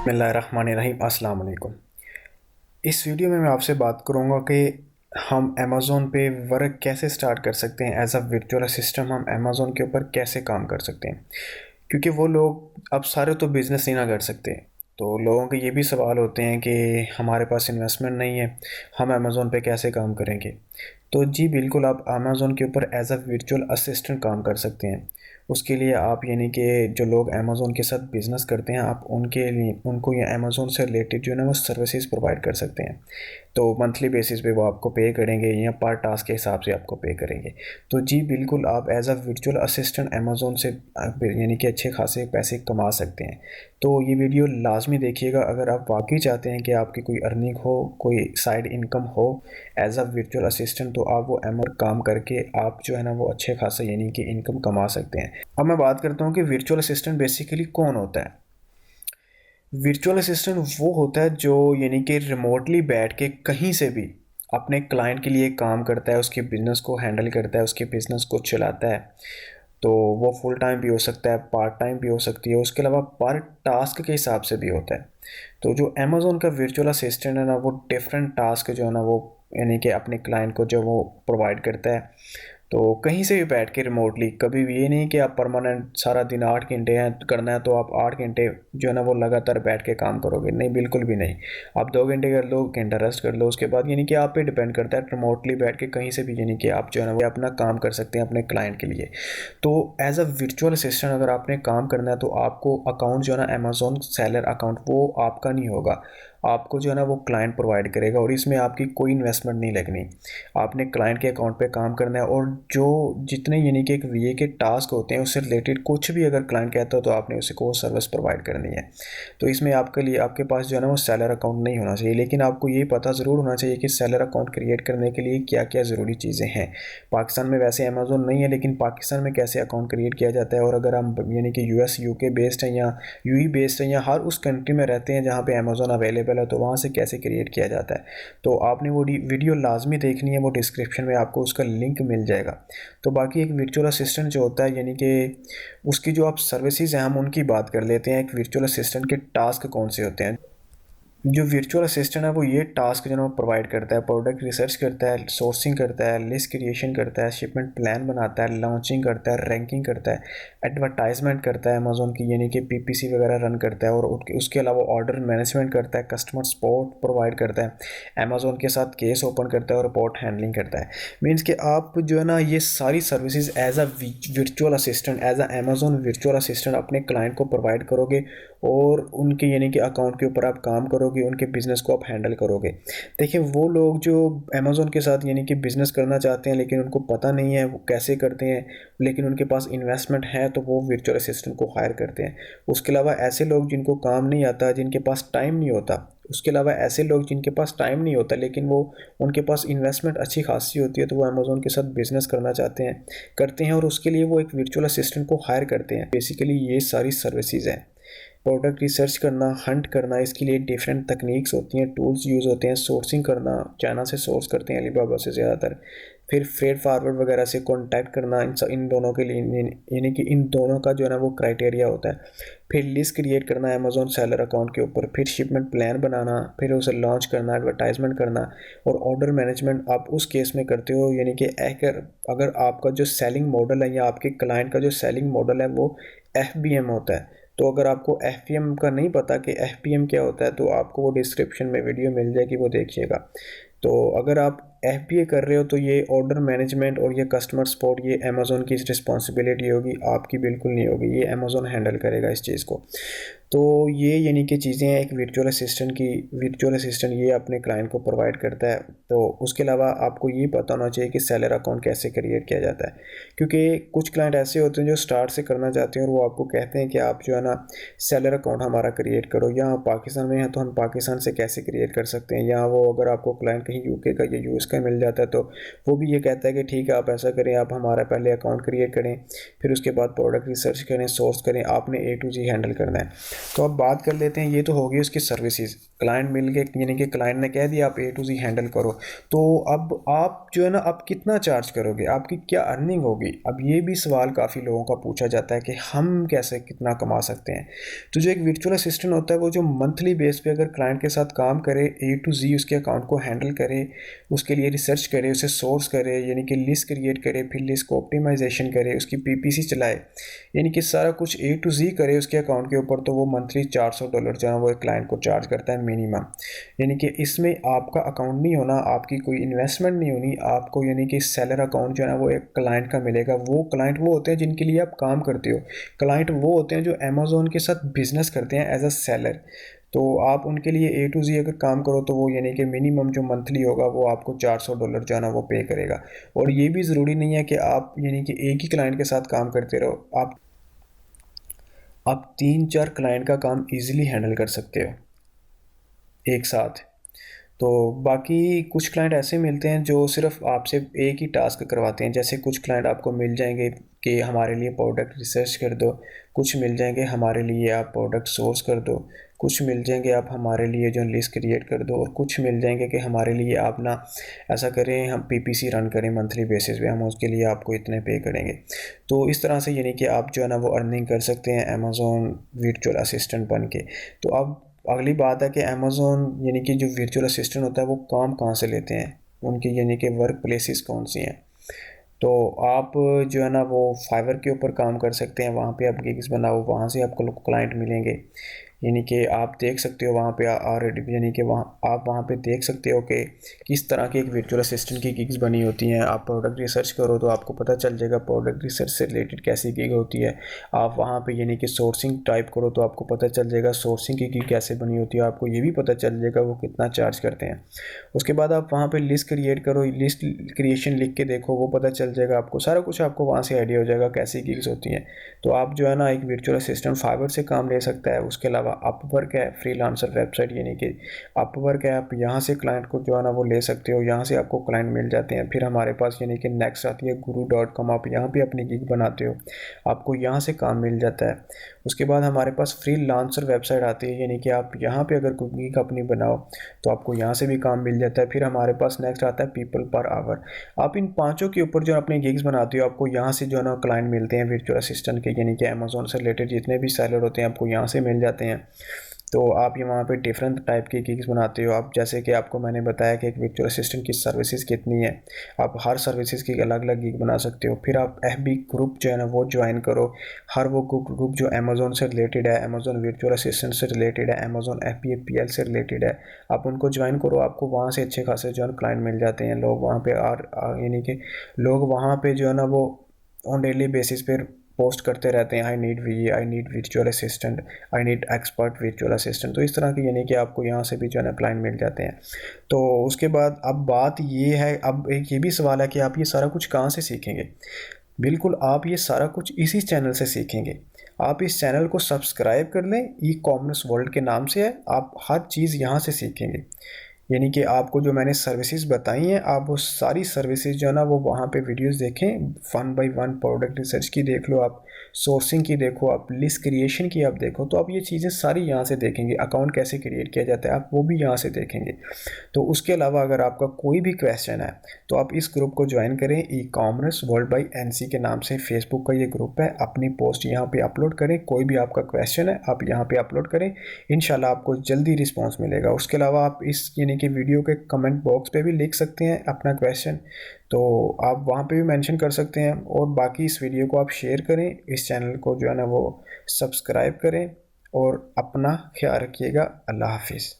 बिस्मिल्लाहिर्रहमानिर्रहीम। अस्सलाम वालेकुम। इस वीडियो में मैं आपसे बात करूंगा कि हम अमेज़ोन पे वर्क कैसे स्टार्ट कर सकते हैं। एज अ वर्चुअल असिस्टेंट हम अमेज़ोन के ऊपर कैसे काम कर सकते हैं, क्योंकि वो लोग अब सारे तो बिज़नेस ही ना कर सकते। तो लोगों के ये भी सवाल होते हैं कि हमारे पास इन्वेस्टमेंट नहीं है, हम अमेज़ोन पे कैसे काम करेंगे। तो जी बिल्कुल, आप अमेज़ोन के ऊपर एज अ वर्चुअल असिस्टेंट काम कर सकते हैं। उसके लिए आप यानी कि जो लोग अमेज़ोन के साथ बिज़नेस करते हैं, आप उनके लिए उनको ये अमेज़ोन से रिलेटेड जो है ना वो सर्विसेज प्रोवाइड कर सकते हैं। तो मंथली बेसिस पे वो आपको पे करेंगे या पर टास्क के हिसाब से आपको पे करेंगे। तो जी बिल्कुल, आप as a virtual assistant Amazon से यानी कि अच्छे खासे पैसे कमा सकते हैं। तो ये वीडियो लाजमी देखिएगा अगर आप वाकई चाहते हैं कि आपकी कोई अर्निंग हो, कोई साइड इनकम हो एज अ वर्चुअल असिस्टेंट, तो आप वो काम करके आप जो है ना वो अच्छे खासे यानी कि इनकम कमा सकते हैं। अब मैं बात करता हूँ कि वर्चुअल असिस्टेंट बेसिकली कौन होता है। वर्चुअल असिस्टेंट वो होता है जो यानी कि रिमोटली बैठ के कहीं से भी अपने क्लाइंट के लिए काम करता है, उसके बिज़नेस को हैंडल करता है, उसके बिज़नेस को चलाता है। तो वो फुल टाइम भी हो सकता है, पार्ट टाइम भी हो सकती है, उसके अलावा पर टास्क के हिसाब से भी होता है। तो जो अमेज़ोन का वर्चुअल असिस्टेंट है ना, वो डिफरेंट टास्क जो है ना वो यानी कि अपने क्लाइंट को जो वो प्रोवाइड करता है। तो कहीं से भी बैठ के रिमोटली, कभी भी ये नहीं कि आप परमानेंट सारा दिन 8 घंटे हैं करना है तो आप 8 घंटे जो है ना वो लगातार बैठ के काम करोगे, नहीं बिल्कुल भी नहीं। आप 2 घंटे कर लो, घंटा रेस्ट कर लो, उसके बाद यानी कि आप पे डिपेंड करता है। रिमोटली बैठ के कहीं से भी यानी कि आप जो है ना वो अपना काम कर सकते हैं अपने क्लाइंट के लिए। तो एज अ वर्चुअल असिस्टेंट अगर आपने काम करना है तो आपको अकाउंट जो है ना अमेज़ॉन सेलर अकाउंट वो आपका नहीं होगा, आपको जो है ना वो क्लाइंट प्रोवाइड करेगा और इसमें आपकी कोई इन्वेस्टमेंट नहीं लगनी। आपने क्लाइंट के अकाउंट पे काम करना है और जो जितने यानी कि एक वीए के टास्क होते हैं उससे रिलेटेड कुछ भी अगर क्लाइंट कहता हो तो आपने उसे को सर्विस प्रोवाइड करनी है। तो इसमें आपके लिए आपके पास जो है ना वो सेलर अकाउंट नहीं होना चाहिए, लेकिन आपको ये पता ज़रूर होना चाहिए कि सेलर अकाउंट क्रिएट करने के लिए क्या क्या ज़रूरी चीज़ें हैं। पाकिस्तान में वैसे अमेज़ोन नहीं है, लेकिन पाकिस्तान में कैसे अकाउंट क्रिएट किया जाता है, और अगर हम यानी कि यूएस यूके बेस्ड हैं या यूई बेस्ड हैं या हर उस कंट्री में रहते हैं जहाँ पे अमेज़ोन अवेलेबल है, तो वहाँ से कैसे क्रिएट किया जाता है। तो आपने वो वीडियो लाजमी देखनी है, वो डिस्क्रिप्शन में आपको उसका लिंक मिल जाएगा। तो बाकी एक वर्चुअल असिस्टेंट जो होता है यानी कि उसकी जो आप सर्विसेज हैं हम उनकी बात कर लेते हैं। एक वर्चुअल असिस्टेंट के टास्क कौन से होते हैं। जो वर्चुअल असिस्टेंट है वो ये टास्क जो है प्रोवाइड करता है, प्रोडक्ट रिसर्च करता है, सोर्सिंग करता है, लिस्ट क्रिएशन करता है, शिपमेंट प्लान बनाता है, लॉन्चिंग करता है, रैंकिंग करता है, एडवर्टाइजमेंट करता है अमेज़ोन की यानी कि पीपीसी वगैरह रन करता है, और उसके अलावा ऑर्डर मैनेजमेंट करता है, कस्टमर सपोर्ट प्रोवाइड करता है, अमेज़ोन के साथ केस ओपन करता है और रिपोर्ट हैंडलिंग करता है। मीन्स कि आप जो है ना ये सारी services as a virtual assistant, as a Amazon virtual assistant अपने क्लाइंट को प्रोवाइड करोगे और उनके यानी कि अकाउंट के ऊपर आप काम करोगे, उनके बिज़नेस को आप हैंडल करोगे। देखिए वो लोग जो अमेज़ोन के साथ यानी कि बिज़नेस करना चाहते हैं लेकिन उनको पता नहीं है वो कैसे करते हैं, लेकिन उनके पास इन्वेस्टमेंट है, तो वो वर्चुअल असिस्टेंट को हायर करते हैं। उसके अलावा ऐसे लोग जिनको काम नहीं आता, जिनके पास टाइम नहीं होता, उसके अलावा ऐसे लोग जिनके पास टाइम नहीं होता लेकिन वो उनके पास इन्वेस्टमेंट अच्छी खासी होती है, तो वो अमेज़ोन के साथ बिज़नेस करना चाहते हैं, करते हैं, और उसके लिए वो एक वर्चुअल असिस्टेंट को हायर करते हैं। बेसिकली ये सारी सर्विसेज हैं। प्रोडक्ट रिसर्च करना, हंट करना, इसके लिए डिफरेंट तकनीक्स होती हैं, टूल्स यूज़ होते हैं। सोर्सिंग करना, चाइना से सोर्स करते हैं अलीबाबा से ज़्यादातर। फिर फ्रेट फारवर्ड वगैरह से कॉन्टैक्ट करना, इन दोनों के लिए यानी कि इन दोनों का जो है ना वो क्राइटेरिया होता है। फिर लिस्ट क्रिएट करना है अमेज़ोन सेलर अकाउंट के ऊपर, फिर शिपमेंट प्लान बनाना, फिर उसे लॉन्च करना, एडवर्टाइजमेंट करना, और ऑर्डर मैनेजमेंट आप उस केस में करते हो यानी कि अगर आपका जो सेलिंग मॉडल है या आपके क्लाइंट का जो सेलिंग मॉडल है वो एफ होता है। तो अगर आपको एफ का नहीं पता कि एफ क्या होता है, तो आपको वो डिस्क्रिप्शन में वीडियो मिल जाएगी, वो देखिएगा। तो अगर आप एफ कर रहे हो तो ये ऑर्डर मैनेजमेंट और ये कस्टमर सपोर्ट ये अमेज़ोन की रिस्पॉन्सिबिलिटी होगी, आपकी बिल्कुल नहीं होगी, ये अमेज़ोन हैंडल करेगा इस चीज़ को। तो ये यानी कि चीज़ें हैं एक वर्चुअल असिस्टेंट की। वर्चुअल असिस्टेंट ये अपने क्लाइंट को प्रोवाइड करता है। तो उसके अलावा आपको ये पता होना चाहिए कि सेलर अकाउंट कैसे क्रिएट किया जाता है, क्योंकि कुछ क्लाइंट ऐसे होते हैं जो स्टार्ट से करना चाहते हैं और वो आपको कहते हैं कि आप जो है ना सेलर अकाउंट हमारा क्रिएट करो। यहाँ पाकिस्तान में है तो हम पाकिस्तान से कैसे क्रिएट कर सकते हैं, या वो अगर आपको क्लाइंट कहीं यूके का या यूएस का मिल जाता है तो वो भी ये कहता है कि ठीक है आप ऐसा करें, आप हमारा पहले अकाउंट क्रिएट करें, फिर उसके बाद प्रोडक्ट रिसर्च करें, सोर्स करें, आपने A to Z हैंडल करना है। तो अब बात कर लेते हैं, ये तो होगी उसकी सर्विसेज, क्लाइंट मिल गए, यानी कि क्लाइंट ने कह दिया आप A to Z हैंडल करो। तो अब आप जो है ना, आप कितना चार्ज करोगे, आपकी क्या अर्निंग होगी। अब ये भी सवाल काफ़ी लोगों का पूछा जाता है कि हम कैसे कितना कमा सकते हैं। तो जो एक वर्चुअल असिस्टेंट होता है वो जो मंथली बेस पे अगर क्लाइंट के साथ काम करे, A to Z उसके अकाउंट को हैंडल करे, उसके लिए रिसर्च करे, उसे सोर्स करे, यानी कि लिस्ट क्रिएट करे, फिर लिस्ट को ऑप्टिमाइजेशन करे, उसकी PPC चलाए, यानी कि सारा कुछ A to Z करे उसके अकाउंट के ऊपर, तो वो मंथली $400 जो है वो एक क्लाइंट को चार्ज करता है मिनिमम। यानी कि इसमें आपका अकाउंट नहीं होना, आपकी कोई इन्वेस्टमेंट नहीं होनी आपको, यानी कि सेलर अकाउंट जो है ना वो एक क्लाइंट का मिलेगा। वो क्लाइंट वो होते हैं जिनके लिए आप काम करते हो, क्लाइंट वो होते हैं जो अमेज़ोन के साथ बिजनेस करते हैं एज अ सेलर। तो आप उनके लिए A to Z अगर काम करो तो वो यानी कि मिनिमम जो मंथली होगा वो आपको $400 जो है ना वो पे करेगा। और ये भी ज़रूरी नहीं है कि आप यानी कि एक ही क्लाइंट के साथ काम करते रहो, आप 3-4 क्लाइंट का काम इजीली हैंडल कर सकते हो एक साथ। तो बाकी कुछ क्लाइंट ऐसे मिलते हैं जो सिर्फ आपसे एक ही टास्क करवाते हैं, जैसे कुछ क्लाइंट आपको मिल जाएंगे कि हमारे लिए प्रोडक्ट रिसर्च कर दो, कुछ मिल जाएंगे हमारे लिए आप प्रोडक्ट सोर्स कर दो, कुछ मिल जाएंगे आप हमारे लिए जो लिस्ट क्रिएट कर दो, और कुछ मिल जाएंगे कि हमारे लिए आप ना ऐसा करें, हम PPC रन करें मंथली बेसिस पे, हम उसके लिए आपको इतने पे करेंगे। तो इस तरह से यानी कि आप जो है ना वो अर्निंग कर सकते हैं अमेज़ोन वर्चुअल असिस्टेंट बन के। तो अब अगली बात है कि अमेज़ोन यानी कि जो वर्चुअल असिस्टेंट होता है वो काम कहाँ से लेते हैं, उनकी यानी कि वर्क प्लेसेस कौन सी हैं। तो आप जो है ना वो फाइवर के ऊपर काम कर सकते हैं, वहाँ पे आप गिग्स बनाओ, वहाँ से आपको क्लाइंट मिलेंगे। यानी कि आप देख सकते हो वहाँ पे ऑलरेडी, यानी कि वहाँ आप वहाँ पे देख सकते हो कि किस तरह की एक वर्चुअल असिस्टेंट की गिग्स बनी होती हैं। आप प्रोडक्ट रिसर्च करो तो आपको पता चल जाएगा प्रोडक्ट रिसर्च से रिलेटेड कैसी गिग होती है। आप वहाँ पे यानी कि सोर्सिंग टाइप करो तो आपको पता चल जाएगा सोर्सिंग की गिग कैसे बनी होती है, आपको ये भी पता चल जाएगा वो कितना चार्ज करते हैं। उसके बाद आप वहाँ पे लिस्ट क्रिएट करो, लिस्ट क्रिएशन लिख के देखो, वो पता चल जाएगा आपको, सारा कुछ आपको वहाँ से आइडिया हो जाएगा कैसी गिग्स होती हैं। तो आप जो है ना एक वर्चुअल असिस्टेंट फाइवर से काम ले सकता है। उसके अलावा अपवर्क है, फ्रीलांसर वेबसाइट, यानी कि अपवर्क है, आप यहाँ से क्लाइंट को जो है ना वो ले सकते हो, यहाँ से आपको क्लाइंट मिल जाते हैं। फिर हमारे पास यानी कि नेक्स्ट आती है guru.com, आप यहाँ पे अपनी गिग बनाते हो, आपको यहाँ से काम मिल जाता है। उसके बाद हमारे पास फ्रीलांसर वेबसाइट आती है, यानी कि आप यहाँ पे अगर कोई गिग अपनी बनाओ तो आपको यहाँ से भी काम मिल जाता है। फिर हमारे पास नेक्स्ट आता है पीपल पर आवर, आप इन पांचों के ऊपर जो अपने गिग्स बनाते हो आपको यहाँ से जो है ना क्लाइंट मिलते हैं वर्चुअल असिस्टेंट के, यानी कि अमेज़ोन से रिलेटेड जितने भी सेलर होते हैं आपको यहाँ से मिल जाते हैं। तो आप ये वहाँ पे डिफरेंट टाइप की गिग्स बनाते हो। आप जैसे कि आपको मैंने बताया कि एक वर्चुअल असिस्टेंट की सर्विसेज कितनी है, आप हर सर्विसेज की अलग अलग गिग बना सकते हो। फिर आप FB ग्रुप जो है ना वो ज्वाइन करो, हर वो ग्रुप जो अमेज़ोन से रिलेटेड है, अमेज़ोन वर्चुअल असिस्टेंट से रिलेटेड है, अमेज़ोन FBA PL से रिलेटेड है, आप उनको ज्वाइन करो, आपको वहाँ से अच्छे खासे जो है क्लाइंट मिल जाते हैं। लोग वहाँ पे यानी कि लोग वहाँ पे जो है ना वो ऑन डेली बेसिस पे पोस्ट करते रहते हैं, I need VA, I need virtual assistant, I need expert virtual assistant. तो इस तरह की यानी कि आपको यहाँ से भी जो है ना क्लाइंट मिल जाते हैं। तो उसके बाद अब बात ये है, अब एक ये भी सवाल है कि आप ये सारा कुछ कहाँ से सीखेंगे। बिल्कुल आप ये सारा कुछ इसी चैनल से सीखेंगे। आप इस चैनल को सब्सक्राइब कर लें, ई-कॉमर्स वर्ल्ड के नाम से है, आप हर चीज़ यहाँ से सीखेंगे। यानी कि आपको जो मैंने सर्विसेज बताई हैं, आप वो सारी सर्विसेज जो है ना वो वहाँ पे वीडियोस देखें, 1 बाय 1 प्रोडक्ट रिसर्च की देख लो, आप सोर्सिंग की देखो, आप लिस्ट क्रिएशन की आप देखो, तो आप ये चीज़ें सारी यहाँ से देखेंगे। अकाउंट कैसे क्रिएट किया जाता है आप वो भी यहाँ से देखेंगे। तो उसके अलावा अगर आपका कोई भी क्वेश्चन है तो आप इस ग्रुप को ज्वाइन करें, ई-कॉमर्स वर्ल्ड बाय NC के नाम से फेसबुक का ये ग्रुप है। अपनी पोस्ट यहाँ पे अपलोड करें, कोई भी आपका क्वेश्चन है आप यहाँ पे अपलोड करें, इंशाल्लाह आपको जल्दी रिस्पॉन्स मिलेगा। उसके अलावा आप इस यानी कि वीडियो के कमेंट बॉक्स पे भी लिख सकते हैं अपना क्वेश्चन, तो आप वहाँ पे भी मेंशन कर सकते हैं। और बाकी इस वीडियो को आप शेयर करें, इस चैनल को जो है ना वो सब्सक्राइब करें, और अपना ख्याल रखिएगा। अल्लाह हाफिज़।